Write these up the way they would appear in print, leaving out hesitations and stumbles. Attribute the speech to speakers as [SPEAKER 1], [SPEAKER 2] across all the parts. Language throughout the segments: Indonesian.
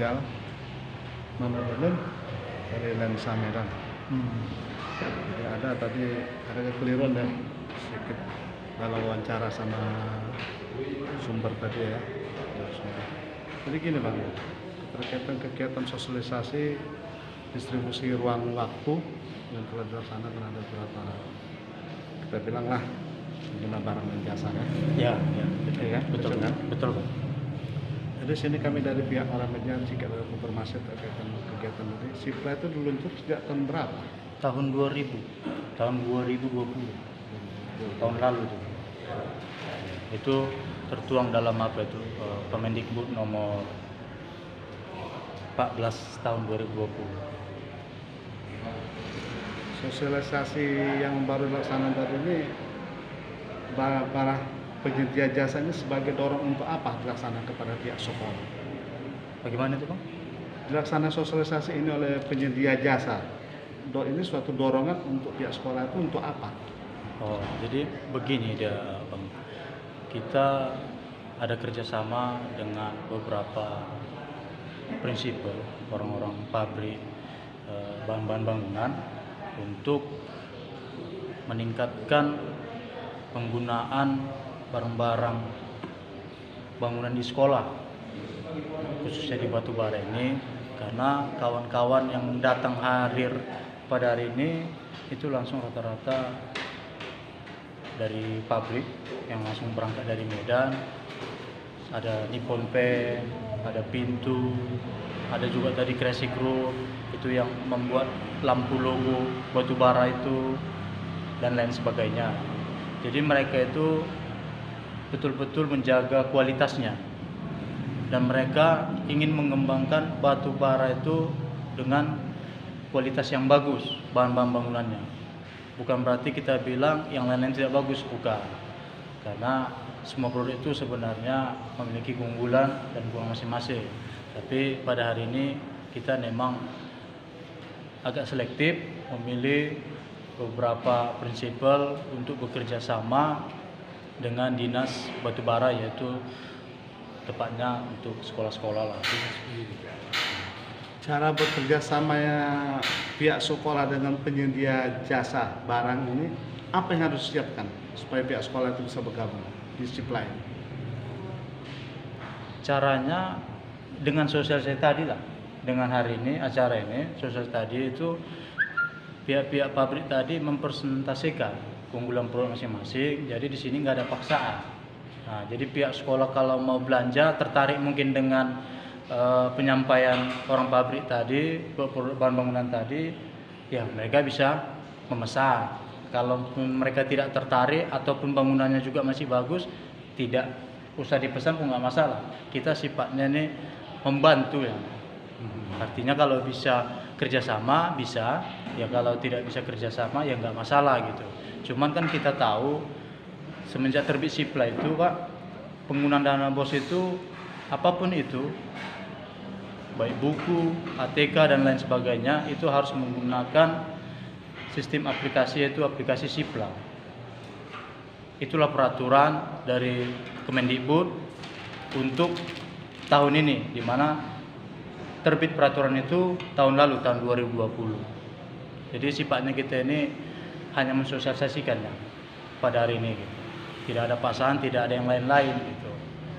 [SPEAKER 1] Rijal mana belum dari Lensa Medan. Jadi ada tadi ada kekeliruan dan sedikit dalam wawancara sama sumber tadi ya. Jadi gini Bang, terkait kegiatan sosialisasi distribusi ruang waktu yang telah dilaksanakan ada beberapa, kita bilanglah pengguna barang dan jasa kan?
[SPEAKER 2] Ya,
[SPEAKER 1] betul ya,
[SPEAKER 2] betul
[SPEAKER 1] kan?
[SPEAKER 2] Betul.
[SPEAKER 1] Jadi sini kami dari pihak Media jika ada informasi terkait kegiatan ini, SIPLA itu diluncur sejak tahun berapa?
[SPEAKER 2] Tahun 2000, tahun 2020, tahun lalu itu. Itu tertuang dalam apa itu Permendikbud nomor 14 tahun 2020.
[SPEAKER 1] Sosialisasi yang baru dilaksanakan tadi ini para penyedia jasa ini sebagai dorong untuk apa dilaksanakan kepada pihak sekolah?
[SPEAKER 2] Bagaimana itu Bang?
[SPEAKER 1] Dilaksanakan sosialisasi ini oleh penyedia jasa. Ini suatu dorongan untuk pihak sekolah itu untuk apa?
[SPEAKER 2] Oh, jadi begini dia Bang. Kita ada kerjasama dengan beberapa prinsipal orang-orang pabrik bahan-bahan bangunan untuk meningkatkan penggunaan barang-barang bangunan di sekolah, khususnya di batubara ini, karena kawan-kawan yang datang hadir pada hari ini itu langsung rata-rata dari pabrik yang langsung berangkat dari Medan. Ada Nippon Pen, ada pintu, ada juga tadi Crescent Group itu yang membuat lampu logo batubara itu dan lain sebagainya. Jadi mereka itu betul-betul menjaga kualitasnya dan mereka ingin mengembangkan batubara itu dengan kualitas yang bagus bahan-bahan bangunannya. Bukan berarti kita bilang yang lain-lain tidak bagus, bukan. Karena semua produk itu sebenarnya memiliki keunggulan dan kekurangan masing-masing. Tapi pada hari ini kita memang agak selektif memilih beberapa prinsipal untuk bekerja sama dengan dinas batubara, yaitu tepatnya untuk sekolah-sekolah lah.
[SPEAKER 1] Cara bekerja sama ya pihak sekolah dengan penyedia jasa barang ini, apa yang harus disiapkan supaya pihak sekolah itu bisa bergabung di SIPLA ini?
[SPEAKER 2] Caranya dengan sosialisasi tadi lah. Dengan hari ini, acara ini, sosialisasi tadi itu pihak-pihak pabrik tadi mempresentasikan keunggulan produk masing-masing. Jadi di sini nggak ada paksaan. Nah, jadi pihak sekolah kalau mau belanja tertarik mungkin dengan penyampaian orang pabrik tadi, produk bahan bangunan tadi, ya mereka bisa memesan. Kalau mereka tidak tertarik ataupun bangunannya juga masih bagus, tidak usah dipesan pun nggak masalah. Kita sifatnya ini membantu ya. Artinya kalau bisa kerjasama bisa, ya kalau tidak bisa kerjasama ya nggak masalah gitu. Cuman kan kita tahu semenjak terbit SIPLA itu Pak, penggunaan dana BOS itu apapun itu, baik buku, ATK dan lain sebagainya itu harus menggunakan sistem aplikasi, yaitu aplikasi SIPLA. Itulah peraturan dari Kemendikbud untuk tahun ini, di mana terbit peraturan itu tahun lalu, tahun 2020. Jadi sifatnya kita ini hanya mensosialisasikannya pada hari ini gitu. Tidak ada paksaan, tidak ada yang lain-lain gitu.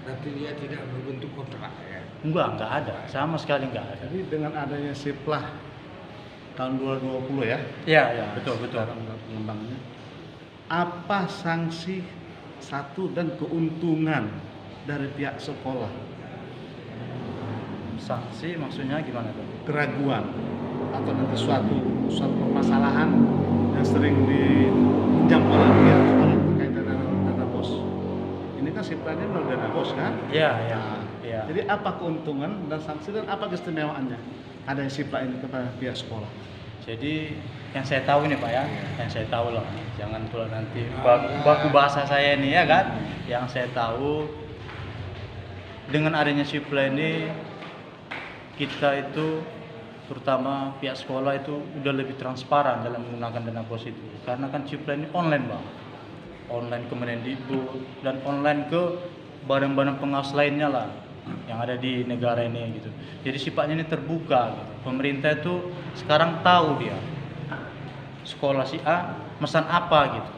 [SPEAKER 3] Nanti dia tidak berbentuk kontrak ya?
[SPEAKER 2] Enggak ada, sama sekali enggak ada.
[SPEAKER 1] Jadi dengan adanya SIPLA tahun 2020 ya?
[SPEAKER 2] Iya, betul.
[SPEAKER 1] Pengembangannya. Apa sanksi satu dan keuntungan dari pihak sekolah?
[SPEAKER 2] Sanksi maksudnya gimana tuh?
[SPEAKER 1] Keraguan atau nanti suatu permasalahan yang sering dipinjam oleh pihak sekolah terkait dana BOS. Ini kan SIPLA-nya melalui dana BOS kan?
[SPEAKER 2] Iya.
[SPEAKER 1] Jadi apa keuntungan dan sanksi dan apa keistimewaannya ada SIPLA ini kepada pihak sekolah?
[SPEAKER 2] Jadi yang saya tahu nih Pak ya, yang saya tahu lah, jangan pula nanti baku bahasa saya ini ya kan. Yang saya tahu dengan adanya SIPLA ini kita itu terutama pihak sekolah itu udah lebih transparan dalam menggunakan dana BOS itu. Karena kan SIPLA ini online Bang, online ke Kemendikbud dan online ke badan-badan pengawas lainnya lah. yang ada di negara ini gitu. Jadi sifatnya ini terbuka gitu. Pemerintah itu sekarang tahu dia sekolah si A mesan apa gitu.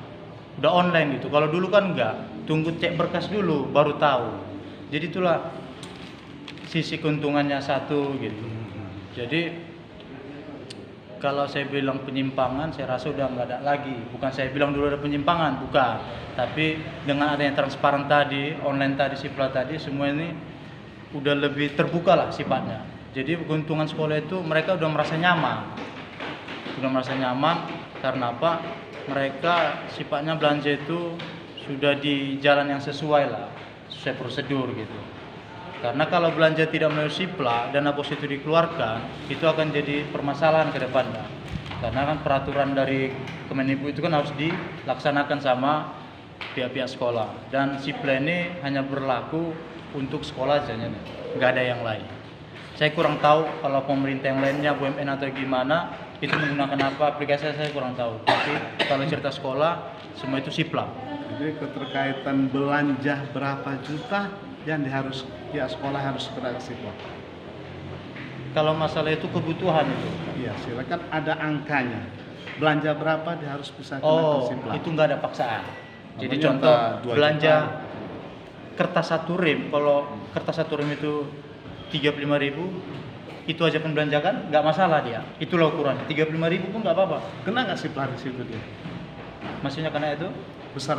[SPEAKER 2] Udah online gitu. Kalau dulu kan enggak, tunggu cek berkas dulu baru tahu. Jadi itulah sisi keuntungannya satu gitu. Jadi kalau saya bilang penyimpangan, saya rasa udah nggak ada lagi. Bukan saya bilang dulu ada penyimpangan, bukan. Tapi dengan adanya transparan tadi, online tadi, Sipla tadi, semua ini udah lebih terbuka lah sifatnya. Jadi keuntungan sekolah itu mereka udah merasa nyaman. Udah merasa nyaman karena apa? Mereka sifatnya belanja itu sudah di jalan yang sesuai lah, sesuai prosedur gitu. Karena kalau belanja tidak melalui Sipla, dana bos itu dikeluarkan, itu akan jadi permasalahan ke depannya. Karena kan peraturan dari Kemendikbud itu kan harus dilaksanakan sama pihak-pihak sekolah. Dan Sipla ini hanya berlaku untuk sekolah saja, nggak ada yang lain. Saya kurang tahu kalau pemerintah yang lainnya, BUMN atau gimana, itu menggunakan apa aplikasi, saya kurang tahu. Tapi kalau cerita sekolah, semua itu Sipla.
[SPEAKER 1] Jadi keterkaitan belanja berapa juta yang pihak sekolah harus segera ke Sipla.
[SPEAKER 2] Kalau masalah itu kebutuhan itu.
[SPEAKER 1] Iya, silakan ada angkanya. Belanja berapa dia harus bisa kena ke Sipla.
[SPEAKER 2] Itu nggak ada paksaan. Jadi
[SPEAKER 1] Namanya
[SPEAKER 2] contoh
[SPEAKER 1] 2
[SPEAKER 2] belanja
[SPEAKER 1] juta.
[SPEAKER 2] kertas 1 rem, kalau kertas 1 rem itu 35.000, itu aja pun belanjakan nggak masalah dia. Itulah ukurannya. 35.000 pun nggak apa-apa.
[SPEAKER 1] Kena nggak Sipla di situ dia?
[SPEAKER 2] Maksudnya karena itu
[SPEAKER 1] Besar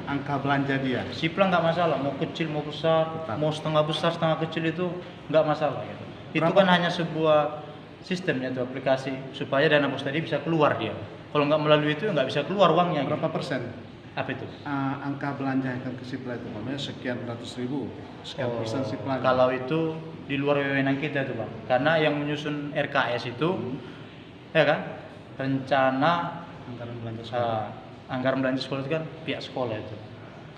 [SPEAKER 1] angka belanja dia.
[SPEAKER 2] Sipla nggak masalah, mau kecil mau besar,
[SPEAKER 1] Tetap.
[SPEAKER 2] mau setengah besar setengah kecil itu nggak masalah gitu. Itu
[SPEAKER 1] Berapa?
[SPEAKER 2] kan hanya sebuah sistemnya itu aplikasi supaya dana bos tadi bisa keluar dia. Kalau nggak melalui itu nggak bisa keluar uangnya.
[SPEAKER 1] Berapa
[SPEAKER 2] Gitu.
[SPEAKER 1] persen
[SPEAKER 2] Apa itu?
[SPEAKER 1] angka belanja yang akan ke Sipla itu? Namanya sekian ratus ribu, sekian persen Sipla.
[SPEAKER 2] Kalau itu di luar wewenang kita tuh bang, karena yang menyusun RKS itu, ya kan, rencana
[SPEAKER 1] anggaran belanja sekolah.
[SPEAKER 2] anggaran belanja sekolah itu kan pihak sekolah itu.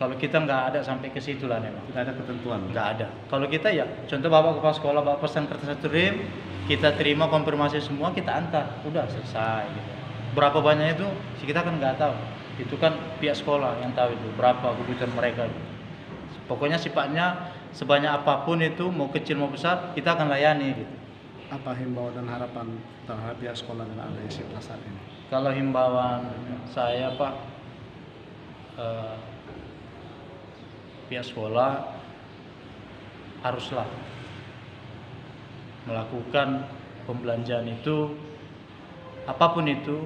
[SPEAKER 2] Kalau kita nggak ada sampai ke situ lah memang.
[SPEAKER 1] Tidak ada ketentuan.
[SPEAKER 2] Nggak ada. Kalau kita ya, contoh bapak kepala sekolah bapak pesan kertas 1 rem, kita terima konfirmasi semua, kita antar, udah selesai. Gitu. Berapa banyak itu, kita kan nggak tahu. Itu kan pihak sekolah yang tahu itu berapa kebutuhan mereka. Pokoknya sifatnya sebanyak apapun itu, mau kecil mau besar, kita akan layani gitu.
[SPEAKER 1] Apa himbauan dan harapan terhadap pihak sekolah dengan adanya Sipla saat ini?
[SPEAKER 2] Kalau himbauan saya Pak, pihak sekolah haruslah melakukan pembelanjaan itu, apapun itu,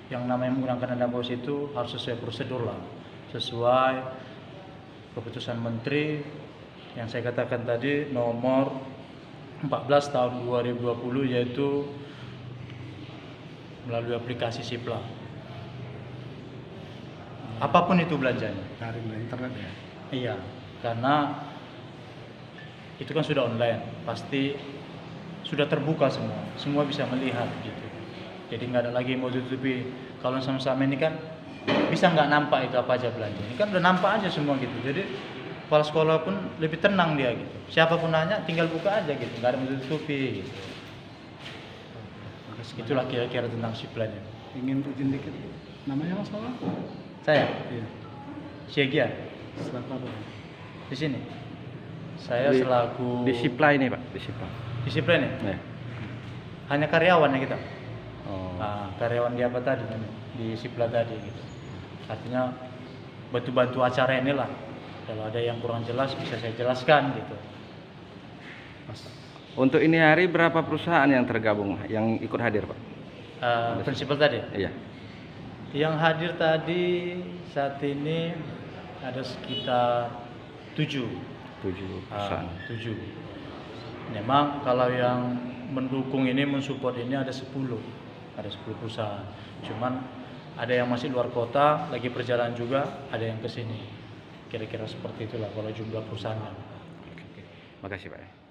[SPEAKER 2] yang namanya menggunakan dana bos itu harus sesuai prosedur lah, sesuai keputusan Menteri yang saya katakan tadi nomor 14 tahun 2020, yaitu melalui aplikasi Sipla. Apapun itu belanjanya.
[SPEAKER 1] Daring dan internet ya.
[SPEAKER 2] Iya, karena itu kan sudah online, pasti sudah terbuka semua bisa melihat gitu. Jadi nggak ada lagi mau tutupi. Kalau sama-sama ini kan bisa nggak nampak itu apa aja belanja. Ini kan udah nampak aja semua gitu. Jadi kepala sekolah pun lebih tenang dia gitu. Siapapun nanya tinggal buka aja gitu, nggak ada mau tutupi. Gitu. Itulah kira-kira tentang Sipla-nya.
[SPEAKER 1] Ingin izin dikit. Namanya Mas Mama?
[SPEAKER 2] Saya,
[SPEAKER 1] Iya.
[SPEAKER 2] Syegia,
[SPEAKER 1] Selaku apa?
[SPEAKER 2] di sini. Saya selaku
[SPEAKER 4] di Sipla ini Pak, di Sipla.
[SPEAKER 2] di Sipla nih.
[SPEAKER 4] Ya.
[SPEAKER 2] Hanya karyawannya kita.
[SPEAKER 4] Oh.
[SPEAKER 2] Karyawan di apa tadi di Sipla tadi gitu. Artinya bantu-bantu acara inilah. Kalau ada yang kurang jelas bisa saya jelaskan gitu.
[SPEAKER 4] Untuk ini hari berapa perusahaan yang tergabung yang ikut hadir Pak?
[SPEAKER 2] Prinsipal tadi.
[SPEAKER 4] Iya.
[SPEAKER 2] Yang hadir tadi saat ini ada sekitar 7.
[SPEAKER 4] 7 perusahaan.
[SPEAKER 2] 7. Memang kalau yang mendukung ini, mensupport ini ada 10. Ada 10 perusahaan. Cuman ada yang masih luar kota, lagi perjalanan juga, ada yang ke sini. Kira-kira seperti itulah kalau jumlah perusahaannya.
[SPEAKER 4] Oke. Makasih Pak.